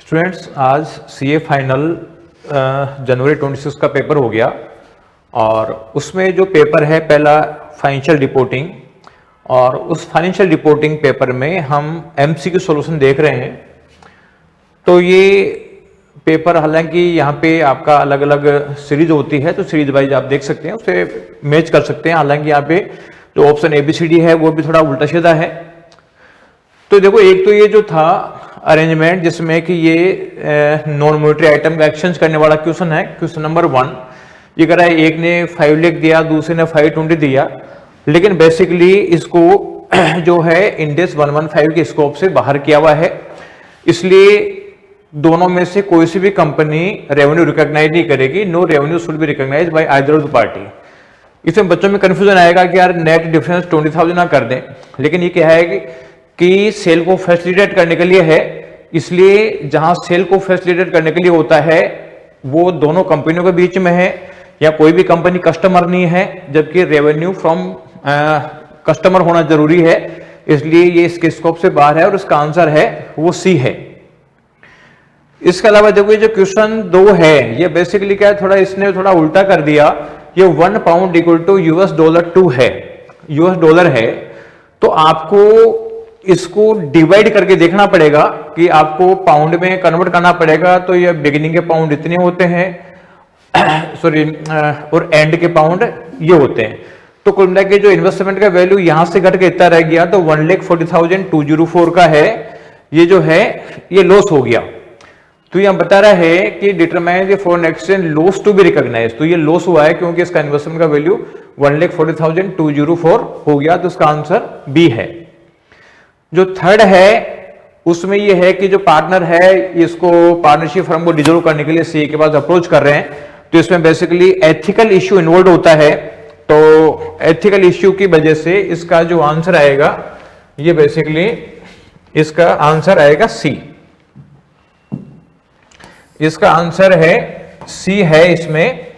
Students, आज CA final जनवरी 26 का paper हो गया और उसमें जो पेपर है पहला फाइनेंशियल रिपोर्टिंग। और उस फाइनेंशियल रिपोर्टिंग पेपर में हम एमसीक्यू सॉल्यूशन देख रहे हैं। तो ये पेपर हालांकि यहाँ पे आपका अलग अलग सीरीज होती है, तो सीरीज वाइज आप देख सकते हैं, उससे मैच कर सकते हैं। हालांकि यहाँ पे जो ऑप्शन ABCD है वो भी थोड़ा उल्टा सीधा है। तो देखो, एक तो ये जो था अरेंजमेंट जिसमें कि ये नॉन मॉनेटरी आइटम का एक्सचेंज करने वाला क्वेश्चन है, क्वेश्चन नंबर 1। ये कह रहा है एक ने 5 लाख दिया, दूसरे ने 520 दिया, लेकिन बेसिकली इसको जो है इंडेक्स 115 के स्कोप से बाहर किया हुआ है। इसलिए दोनों में से कोई सी भी कंपनी रेवेन्यू रिकॉग्नाइज नहीं करेगी। No revenue should be recognise by either of the party. इसमें बच्चों में कंफ्यूजन आएगा कि यार नेट डिफरेंस 20,000 ना कर दें, लेकिन ये क्या है कि सेल को फैसिलिटेट करने के लिए है। इसलिए जहां सेल को फैसिलिटेट करने के लिए होता है वो दोनों कंपनियों के बीच में है, या कोई भी कंपनी कस्टमर नहीं है, जबकि रेवेन्यू फ्रॉम कस्टमर होना जरूरी है। इसलिए ये इसके स्कोप से बाहर है और उसका आंसर है वो सी है। इसके अलावा देखो, ये जो क्वेश्चन 2 है ये बेसिकली क्या है, थोड़ा इसने थोड़ा उल्टा कर दिया। ये 1 पाउंड इक्वल टू $2 है, $2 है। तो आपको इसको डिवाइड करके देखना पड़ेगा कि आपको पाउंड में कन्वर्ट करना पड़ेगा। तो ये बिगिनिंग के पाउंड इतने होते हैं सॉरी, और एंड के पाउंड ये होते हैं। तो कुल मिला के जो इन्वेस्टमेंट का वैल्यू यहां से घट के इतना रह गया, तो 1,40,204 का है, ये जो है ये लॉस हो गया। तो यहां बता रहा है कि determine the foreign exchange loss to be recognised. तो ये लॉस हुआ है क्योंकि इसका इन्वेस्टमेंट का वैल्यू 1,40,204 हो गया। तो इसका आंसर बी है। जो थर्ड है उसमें ये है कि जो पार्टनर है इसको पार्टनरशिप फर्म को डिसॉल्व करने के लिए सीए के पास अप्रोच कर रहे हैं। तो इसमें बेसिकली एथिकल इश्यू इन्वॉल्व होता है। तो एथिकल इश्यू की वजह से इसका जो आंसर आएगा ये बेसिकली इसका आंसर आएगा सी। इसका आंसर है सी है इसमें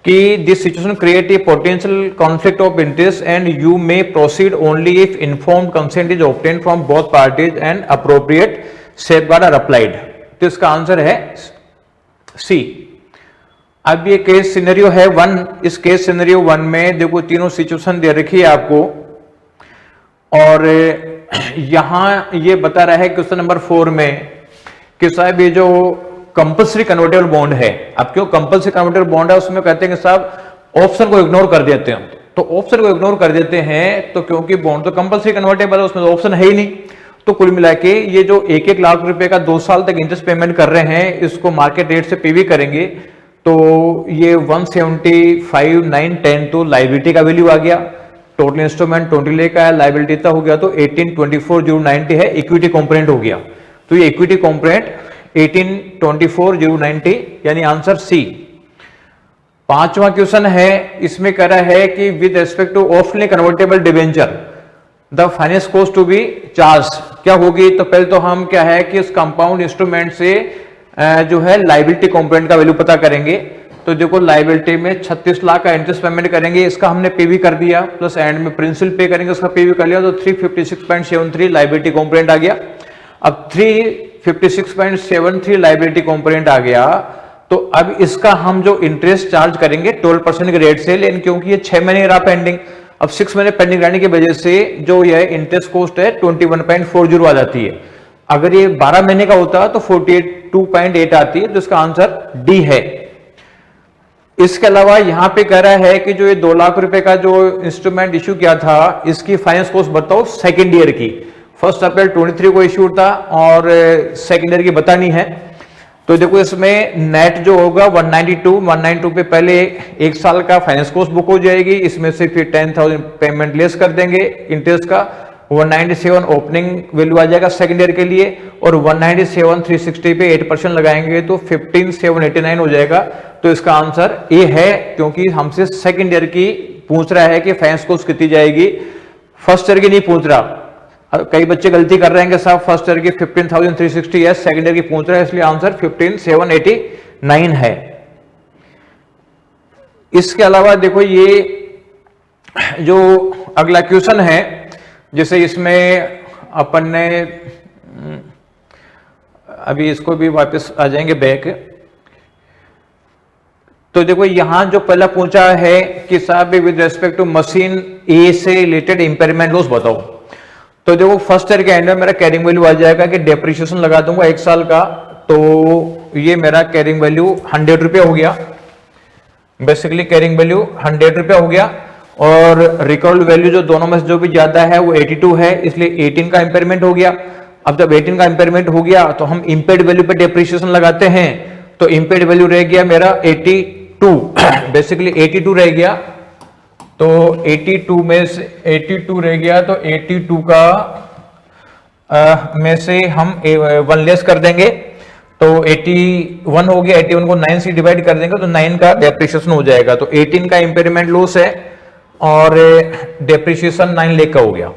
कि this situation create a potential conflict of interest and you may proceed only if informed consent is obtained from both parties and appropriate safeguard are applied. तो इसका आंसर है सी। अब ये केस सिनेरियो है 1। इस केस सिनेरियो 1 में देखो तीनों सिचुएशन दे रखी है आपको, और यहां ये बता रहा है क्वेश्चन नंबर 4 में कि साहब ये जो कंपल्सरी कन्वर्टेबल बॉन्ड है, अब क्यों कंपल्सरी कन्वर्टेबल बॉन्ड है, उसमें कहते हैं कि साहब ऑप्शन को इग्नोर कर देते हैं। तो ऑप्शन को इग्नोर कर देते हैं तो क्योंकि बॉन्ड तो कंपल्सरी कन्वर्टेबल है, उसमें तो ऑप्शन है ही नहीं। तो कुल मिला के ये जो 1-1 लाख रुपए का 2 साल तक इंटरेस्ट पेमेंट कर रहे हैं, इसको मार्केट रेट से पीवी करेंगे तो ये 175,910 तो लाइबिलिटी का वैल्यू आ गया। टोटल इंस्ट्रूमेंट 20 लाख का है, लाइबिलिटी इतना हो गया तो 18,24,090 है, इक्विटी कॉम्पोनेंट हो गया। तो ये इक्विटी कॉम्पोनेंट 18,24,090 यानी आंसर सी। 5वां क्वेश्चन है, इसमें कह रहा है कि with respect to optionally convertible debenture the finance cost to be charge क्या होगी। तो पहले तो हम क्या है कि इस कंपाउंड इंस्ट्रूमेंट से जो है लाइबिलिटी कॉम्पोनेंट का वैल्यू पता करेंगे। तो देखो लाइबिलिटी में 36 लाख का इंटरेस्ट पेमेंट करेंगे, इसका हमने पीवी कर दिया, प्लस एंड में प्रिंसिपल पे करेंगे, उसका पीवी कर लिया, तो 356.73 लाइबिलिटी कॉम्पोनेंट आ गया। अब 356.73 लाइबिलिटी कॉम्पोनेंट आ गया, तो अब इसका हम जो इंटरेस्ट चार्ज करेंगे 12% के रेट से, लेकिन क्योंकि ये 6 महीने रहा पेंडिंग, अब 6 महीने पेंडिंग रहने की वजह से जो ये इंटरेस्ट कॉस्ट है 21.40 आ जाती है। अगर ये 12 महीने का होता तो 42.8 आती है। तो इसका आंसर डी है। इसके अलावा यहां पे कह रहा है कि जो ये 2 लाख रुपए का जो इंस्ट्रूमेंट इश्यू किया था, इसकी फाइनेंस कॉस्ट बताओ सेकेंड ईयर की। 1 अप्रैल 23 को इश्यू था और सेकेंड ईयर की बतानी है। तो देखो इसमें नेट जो होगा 192 पे पहले 1 साल का फाइनेंस कॉस्ट बुक हो जाएगी, इसमें से फिर 10,000 पेमेंट लेस कर देंगे इंटरेस्ट का, 197 ओपनिंग वैल्यू आ जाएगा सेकेंड ईयर के लिए, और 197,360 पे 8% लगाएंगे तो 15,789 हो जाएगा। तो इसका आंसर ए है, क्योंकि हमसे सेकेंड ईयर की पूछ रहा है कि फाइनेंस कॉस्ट कितनी जाएगी, फर्स्ट ईयर की नहीं पूछ रहा। कई बच्चे गलती कर रहे हैं कि साहब फर्स्ट ईयर की 15,360 है, सेकेंड ईयर की पूछ रहा है, इसलिए आंसर 15,789 है। इसके अलावा देखो ये जो अगला क्वेश्चन है, जैसे इसमें अपन ने अभी इसको भी वापस आ जाएंगे बैक। तो देखो यहां जो पहला पूछा है कि साहब विद रेस्पेक्ट टू मशीन ए से रिलेटेड इंपेयरमेंट लॉस बताओ। तो देखो फर्स्ट ईयर के एंड में मेरा कैरिंग वैल्यू आ जाएगा कि डेप्रिसिएशन लगा दूंगा 1 साल का, तो ये मेरा कैरिंग वैल्यू 100 रुपया हो गया। बेसिकली कैरिंग वैल्यू 100 रुपया हो गया, और रिकॉर्ड वैल्यू जो दोनों में से जो भी ज्यादा है वो 82 है, इसलिए 18 का इंपेयरमेंट हो गया। अब जब 18 का इंपेयरमेंट हो गया तो हम इंपेयर्ड वैल्यू पे डेप्रिसिएशन लगाते हैं, तो इंपेयर्ड वैल्यू रह गया मेरा 82 बेसिकली 82 रह गया। तो 82 में से 82 रह गया, तो 82 का में से हम 1 लेस कर देंगे, तो 81 हो गया। 81 को 9 से डिवाइड कर देंगे तो 9 का डेप्रिसिएशन हो जाएगा। तो 18 का इंपेयरमेंट लॉस है और डेप्रिसिएशन 9 लाख का हो गया।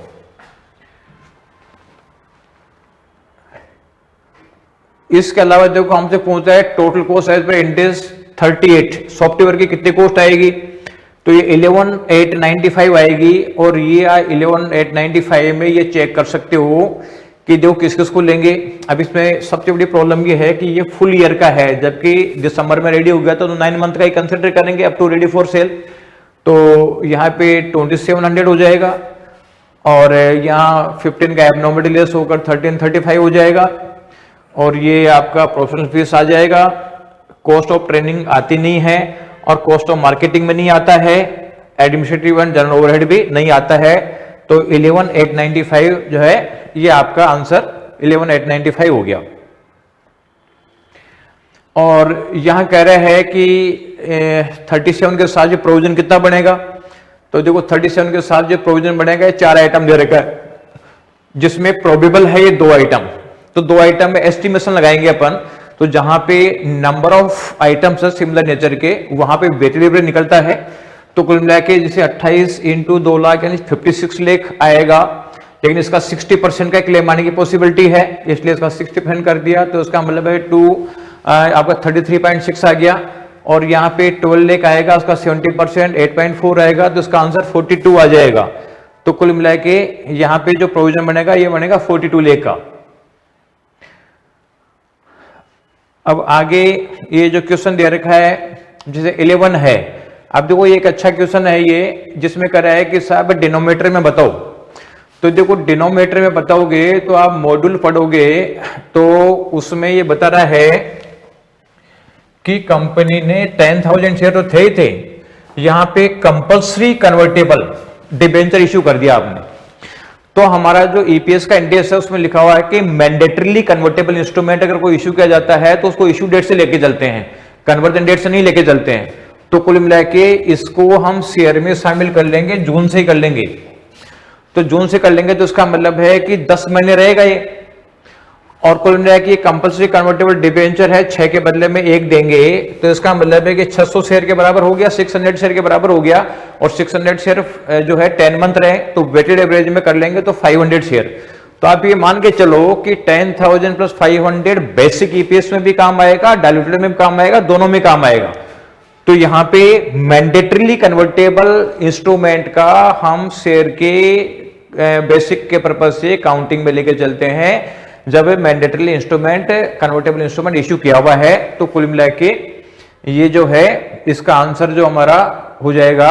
इसके अलावा देखो हमसे पूछा है total cost as per Ind AS 38 software की कितनी कॉस्ट आएगी। तो ये 11,895 आएगी, और ये 11,895 में ये चेक कर सकते हो कि देखो किस किस को लेंगे। अब इसमें सबसे बड़ी प्रॉब्लम ये है कि ये फुल ईयर का है, जबकि दिसंबर में रेडी हो गया तो 9 मंथ का ही कंसिडर करेंगे up to ready for sale. तो यहाँ पे 2700 हो जाएगा, और यहाँ 15 का एबनॉर्मलिटी लेस होकर 1335 हो जाएगा, और ये आपका प्रोफेशनल फीस आ जाएगा। कॉस्ट ऑफ ट्रेनिंग आती नहीं है, और कॉस्ट ऑफ मार्केटिंग में नहीं आता है, एडमिनिस्ट्रेटिव एंड जनरल ओवरहेड भी नहीं आता है। तो 11,895 जो है ये आपका आंसर 11,895 हो गया। और यहां कह रहे हैं कि 37 के साथ जो प्रोविजन कितना बनेगा। तो देखो 37 के साथ जो प्रोविजन बनेगा 4 आइटम दे रखा है, जिसमें प्रोबेबल है ये 2 आइटम। तो 2 आइटम में एस्टिमेशन लगाएंगे अपन। तो जहां पे नंबर ऑफ आइटम्स है सिमिलर नेचर के, वहां पे वेटेड एवरेज निकलता है। तो कुल मिला के जैसे 28 इंटू 2 लाख यानी 56 लाख आएगा, लेकिन इसका 60% का क्लेम आने की पॉसिबिलिटी है, इसलिए इसका 60% कर दिया। तो इसका मतलब है आपका 33.6 आ गया, और यहाँ पे 12 लाख आएगा, उसका 70% 8.4 आएगा, तो इसका आंसर 42 आ जाएगा। तो कुल मिला के यहाँ पे जो प्रोविजन बनेगा ये बनेगा 42 लाख का। अब आगे ये जो क्वेश्चन दे रखा है जैसे 11 है। अब देखो ये एक अच्छा क्वेश्चन है ये, जिसमें कह रहा है कि साहब डिनोमिनेटर में बताओ। तो देखो डिनोमिनेटर में बताओगे तो आप मॉड्यूल पढ़ोगे तो उसमें ये बता रहा है कि कंपनी ने 10,000 शेयर तो थे ही थे, यहां पे कंपल्सरी कन्वर्टेबल डिबेंचर इशू कर दिया आपने। तो हमारा जो ईपीएस का इंडेक्स है उसमें लिखा हुआ है कि मैंडेटरीली कन्वर्टेबल इंस्ट्रूमेंट अगर कोई इशू किया जाता है तो उसको इशू डेट से लेके चलते हैं, कन्वर्जन डेट से नहीं लेके चलते हैं। तो कुल मिला के इसको हम शेयर में शामिल कर लेंगे, जून से ही कर लेंगे। तो जून से कर लेंगे तो इसका मतलब है कि 10 महीने रहेगा ये, और कुल मिला के कंपल्सरी कन्वर्टेबल डिबेंचर है, 6 के बदले में 1 देंगे। तो इसका मतलब है कि 600 शेयर के बराबर हो गया, 600 शेयर के बराबर हो गया, और 600 शेयर जो है 10 मंथ रहे तो वेटेड एवरेज में कर लेंगे तो 500 शेयर। तो आप ये मान के चलो कि 10,000 प्लस 500 बेसिक ईपीएस में भी काम आएगा, डायल्यूटेड में भी काम आएगा, दोनों में काम आएगा। तो यहां पे मैंडेटरीली कन्वर्टेबल इंस्ट्रूमेंट का हम शेयर के बेसिक के पर्पज से काउंटिंग में लेके चलते हैं जब mandatory instrument convertible instrument issue किया हुआ है। तो कुल मिला के ये जो है इसका आंसर जो हमारा हो जाएगा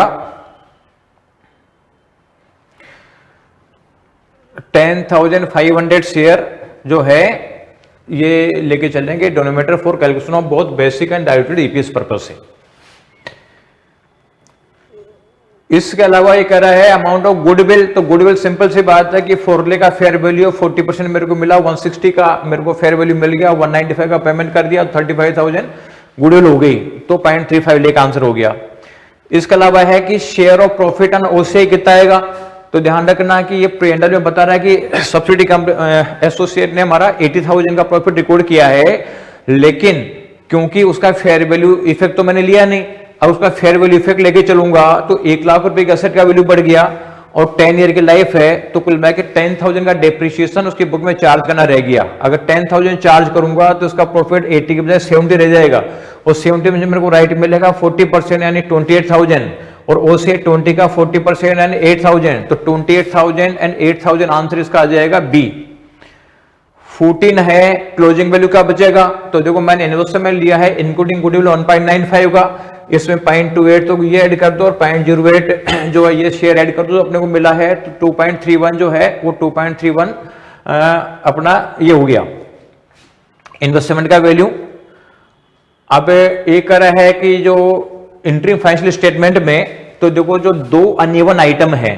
10,500 शेयर जो है ये लेके चलेंगे denominator for calculation of both basic and diluted EPS purpose से। इसके अलावा ये कह रहा है अमाउंट ऑफ गुडविल। तो गुडविल सिंपल सी बात है कि फोरले का फेयर वैल्यू 40% मेरे को मिला, 160 का मेरे को फेयर वैल्यू मिल गया, 195 का पेमेंट कर दिया, 35,000 गुडविल हो गई, तो 0.35 लाख आंसर हो गया। इसके अलावा है कि share of profit and OCI कितना आएगा। तो ध्यान रखना कि ये प्रेंडल में बता रहा है कि सब्सिडी एसोसिएट ने हमारा 80,000 का प्रॉफिट रिकॉर्ड किया है, लेकिन क्योंकि उसका फेयर वैल्यू इफेक्ट तो मैंने लिया नहीं, अब उसका फेयर वैल्यू इफेक्ट लेके चलूंगा तो 1 लाख रुपए के एसेट का वैल्यू बढ़ गया और 10 ईयर की लाइफ है, तो कुल मिला के 10,000 का डेप्रिसिएशन उसकी बुक में चार्ज करना रह गया। अगर 10,000 चार्ज करूंगा तो उसका प्रॉफिट 80 के बजाय 70 रह जाएगा, और 70 में मेरे को राइट मिलेगा 40% यानी 28,000, और ओसीआई 20 का 40% यानी 8,000, तो 28,000 एंड 8,000 आंसर इसका आ जाएगा बी 14 है, क्लोजिंग वैल्यू क्या बचेगा? तो देखो मैंने इन्वेस्टमेंट में लिया है इंक्लूडिंग गुडविल 1.95 का, इसमें 0.28 तो ये ऐड कर दो और 0.08 जो है ये शेयर ऐड कर दो, अपने को मिला है तो 2.31 जो है वो 2.31 अपना ये हो गया इन्वेस्टमेंट का वैल्यू। अब एक कह रहा है कि जो इंटरिम फाइनेंशियल स्टेटमेंट में तो देखो जो दो अनइवन आइटम है,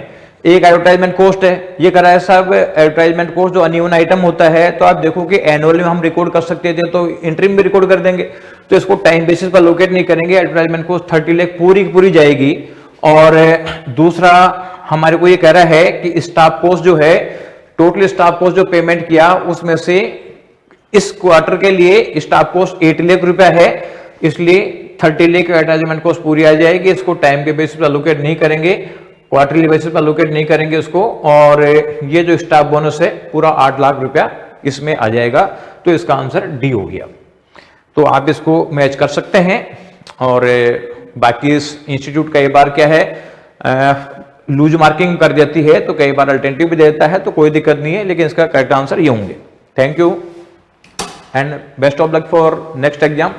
एक एडवर्टाइजमेंट कॉस्ट है, ये कह रहा है साहब एडवर्टाइजमेंट कॉस्ट जो अनइवन आइटम होता है तो आप देखो कि एनुअल में हम रिकॉर्ड कर सकते थे तो इंटरिम भी रिकॉर्ड कर देंगे, तो इसको टाइम बेसिस पर लोकेट नहीं करेंगे, एडवर्टाइजमेंट कॉस्ट 30 लाख पूरी की पूरी जाएगी। और दूसरा हमारे को ये कह रहा है कि स्टाफ कॉस्ट जो है, टोटल स्टाफ कॉस्ट जो पेमेंट किया उसमें से इस क्वार्टर के लिए स्टाफ कॉस्ट 8 लाख रुपया है, इसलिए 30 लाख एडवर्टाइजमेंट कॉस्ट पूरी आ जाएगी। इसको टाइम के बेसिस पर अलोकेट नहीं करेंगे, क्वार्टरली बेसिस पर अलोकेट नहीं करेंगे उसको। और ये जो स्टाफ बोनस है पूरा 8 लाख रुपया इसमें आ जाएगा, तो इसका आंसर डी हो गया। तो आप इसको मैच कर सकते हैं। और बाकी इस इंस्टीट्यूट कई बार क्या है लूज मार्किंग कर देती है, तो कई बार अल्टरनेटिव भी देता है, तो कोई दिक्कत नहीं है, लेकिन इसका करेक्ट आंसर ये होंगे। Thank you and best of luck for next exam.